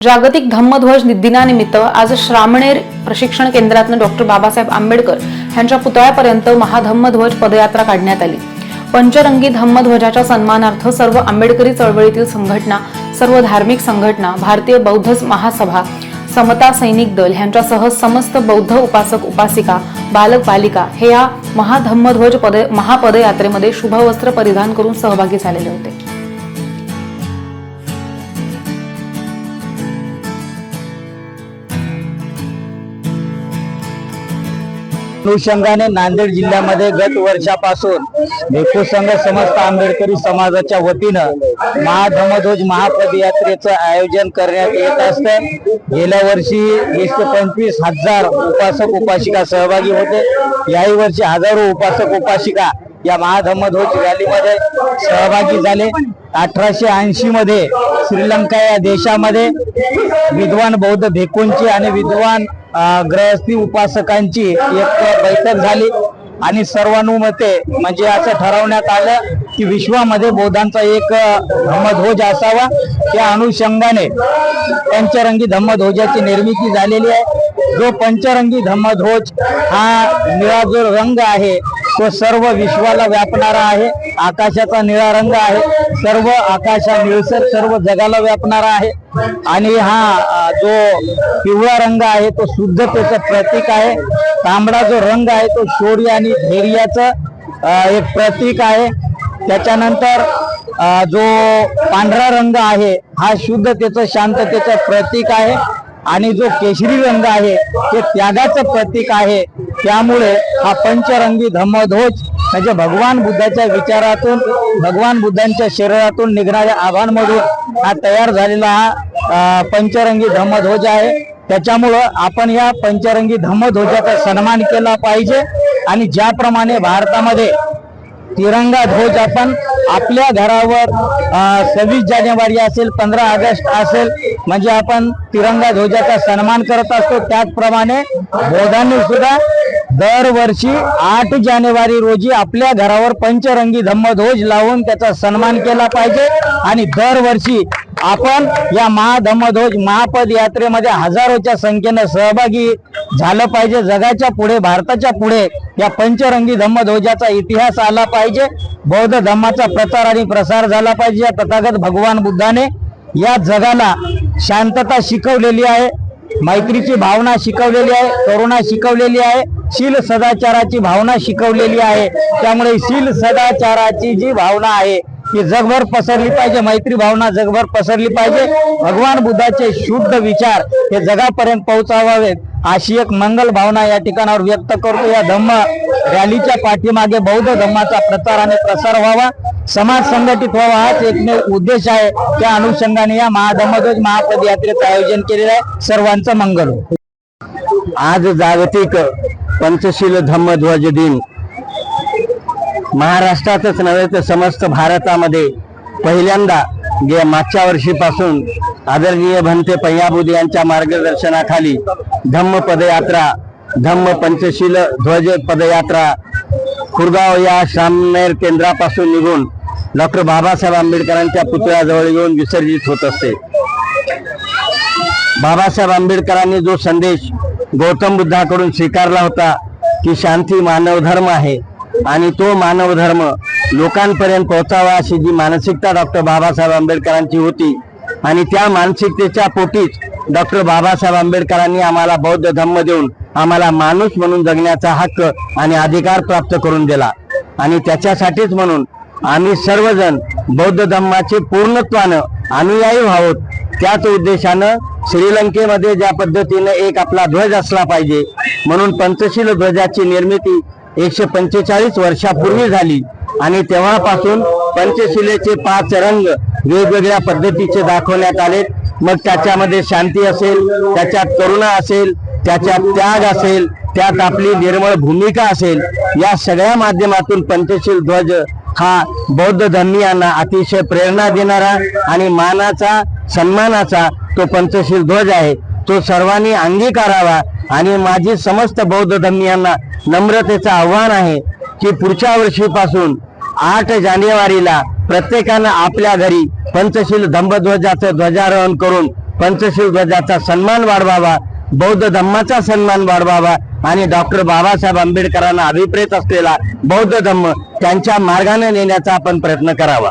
जागतिक धम्मध्वज दिनानिमित्त आज श्रामणेर प्रशिक्षण केंद्रातून डॉक्टर बाबासाहेब आंबेडकर यांच्या पुतळ्यापर्यंत महाधम्मध्वज पदयात्रा काढण्यात आली। पंचरंगी धम्मध्वजाच्या सन्मानार्थ सर्व आंबेडकरी चळवळीतील संघटना, सर्व धार्मिक संघटना, भारतीय बौद्ध महासभा, समता सैनिक दल यांच्यासह समस्त बौद्ध उपासक उपासिका, बालक बालिका हे या महाधम्मध्वज महापदयात्रेमध्ये शुभवस्त्र परिधान करून सहभागी झालेले होते। अनुषंगाने नांदेड जिल्ह्यामध्ये गत वर्षापासून भिक्खू संघ समस्त आंबेडकरी समाजाच्या वतीनं महाधम्मध्वज महापदयात्रेचं आयोजन करण्यात येत असतं। गेल्या वर्षी 20-25,000 उपासक उपासिका सहभागी होते। याही वर्षी हजारो उपासक उपासिका या महाधम्मध्वज रॅलीमध्ये सहभागी झाले। 1880 मध्ये श्रीलंका या देशामध्ये विद्वान बौद्ध भिक्खूंची आणि विद्वान गृहस्थी उपासकांची एक बैठक झाली आणि सर्वानुमते म्हणजे असं ठरवण्यात आलं की विश्वामध्ये बौद्धांचा एक धम्मध्वज असावा। त्या अनुषंगाने पंचरंगी धम्मध्वजाची निर्मिती झालेली आहे। जो पंचरंगी धम्मध्वज हा निळा जो रंग आहे तो सर्व विश्वाला व्यापणारा आहे। आकाशाचा निळा रंग आहे, सर्व आकाशा निळसर सर्व जगाला व्यापणारा आहे। आणि हा जो पिवळा रंग आहे तो शुद्धतेचं प्रतीक आहे। तांबडा जो रंग आहे तो शौर्य आणि धैर्याचं एक प्रतीक आहे। त्याच्यानंतर जो पांढरा रंग आहे हा शुद्धतेचं शांततेचं प्रतीक आहे आणि जो केशरी रंग आहे ते त्यागाचं प्रतीक आहे। त्यामुळे हा पंचरंगी धम्मध्वज म्हणजे भगवान बुद्धाच्या विचारातून, भगवान बुद्धांच्या शरीरातून निघणाऱ्या आभांमधून हा तयार झालेला हा पंचरंगी धम्मध्वज आहे। त्याच्यामुळं आपण या पंचरंगी धम्मध्वजाचा सन्मान केला पाहिजे आणि ज्याप्रमाणे भारतामध्ये तिरंगा ध्वज आपण आपल्या घरावर 26 जानेवारी असेल, 15 ऑगस्ट असेल म्हणजे आपण तिरंगा ध्वजाचा सन्मान करत असतो, त्याचप्रमाणे बौद्धांनी सुद्धा दरवर्षी 8 जानेवारी रोजी आपल्या घरावर पंचरंगी धम्मध्वज लावून त्याचा सन्मान केला पाहिजे। आणि दरवर्षी आपण या महाधम्मध्वज महापदयात्रेमध्ये हजारोच्या संख्येने सहभागी झालं पाहिजे। जगाच्या पुढे, भारताच्या पुढे या पंचरंगी धम्मध्वजाचा इतिहास आला पाहिजे। बौद्ध धम्माचा प्रचार आणि प्रसार झाला पाहिजे। या तथागत भगवान बुद्धाने या जगाला शांतता शिकवलेली आहे, मैत्रीची भावना शिकवलेली आहे, करुणा शिकवलेली आहे, शील सदाचाराची भावना शिकवलेली आहे। त्यामुळे शील सदाचाराची जी भावना आहे ती जगभर पसरली पाहिजे, मैत्री भावना जगभर पसरली पाहिजे। भगवान बुद्धाचे शुद्ध विचार हे जगापर्यंत पोहोचावेत अशी एक मंगल भावना या ठिकाणावर व्यक्त करतो। या धम्म रॅलीच्या पाठीमागे बौद्ध धम्माचा प्रचार आणि प्रसार व्हावा, समाज संघटित व्हावा हाच एकमेव उद्देश आहे। त्या अनुषंगाने या महाधम्मध्वज महापदयात्रेचं आयोजन केलेलं आहे। सर्वांचं मंगल हो। आज जागतिक पंचशील धम्मध्वज दिन महाराष्ट्रातच नव्हे तर समस्त भारतामध्ये पहिल्यांदा मागच्या वर्षीपासून आदरणीय भंते पय्याबुद्ध यांच्या मार्गदर्शनाखाली धम्म पदयात्रा, धम्म पंचशील ध्वज पदयात्रा खुरगाव या श्रामणेर केंद्रापासून निघून डॉक्टर बाबासाहेब आंबेडकरांच्या पुतळ्याजवळ येऊन विसर्जित होत असते। बाबासाहेब आंबेडकरांनी जो संदेश गौतम बुद्धाकडून स्वीकारला होता की शांती मानव धर्म आहे आणि तो मानव धर्म लोकांपर्यंत पोहोचावा अशी जी मानसिकता डॉक्टर बाबासाहेब आंबेडकरांची होती आणि त्या मानसिकतेच्या पोटीच डॉक्टर बाबासाहेब आंबेडकरांनी आम्हाला बौद्ध धम्म देऊन आम्हाला माणूस म्हणून जगण्याचा हक्क आणि अधिकार प्राप्त करून दिला। आणि त्याच्यासाठीच म्हणून आम्ही सर्वजण बौद्ध धम्माचे पूर्णत्वानं अनुयायी व्हावं, त्याच उद्देशानं श्रीलंकेमध्ये ज्या पद्धतीने एक आपला ध्वज असला पाहिजे म्हणून पंचशील ध्वजाची निर्मिती 145 वर्षापूर्वी झाली आणि तेव्हापासून पंचशिलेचे 5 रंग वेगवेगळ्या पद्धतीचे दाखवण्यात आले। मग त्याच्यामध्ये शांती असेल, त्याच्यात करुणा असेल, त्याच्यात त्याग असेल, त्यात आपली निर्मळ भूमिका असेल, या सगळ्या माध्यमातून पंचशील ध्वज हा बौद्ध धर्मीयांना अतिशय प्रेरणा देणारा आणि मानाचा, सन्मानाचा तो पंचशील ध्वज आहे। तो सर्वांनी अंगीकारावा आणि माझी समस्त बौद्ध धर्मीयांना नम्रतेचं आव्हान आहे की पुढच्या वर्षीपासून 8 जानेवारीला प्रत्येकानं आपल्या घरी पंचशील धम्मध्वजाचं ध्वजारोहण करून पंचशील ध्वजाचा सन्मान वाढवावा, बौद्ध धम्माचा सन्मान वाढवावा आणि डॉक्टर बाबासाहेब आंबेडकरांना अभिप्रेत असलेला बौद्ध धम्म त्यांच्या मार्गाने नेण्याचा आपण प्रयत्न करावा.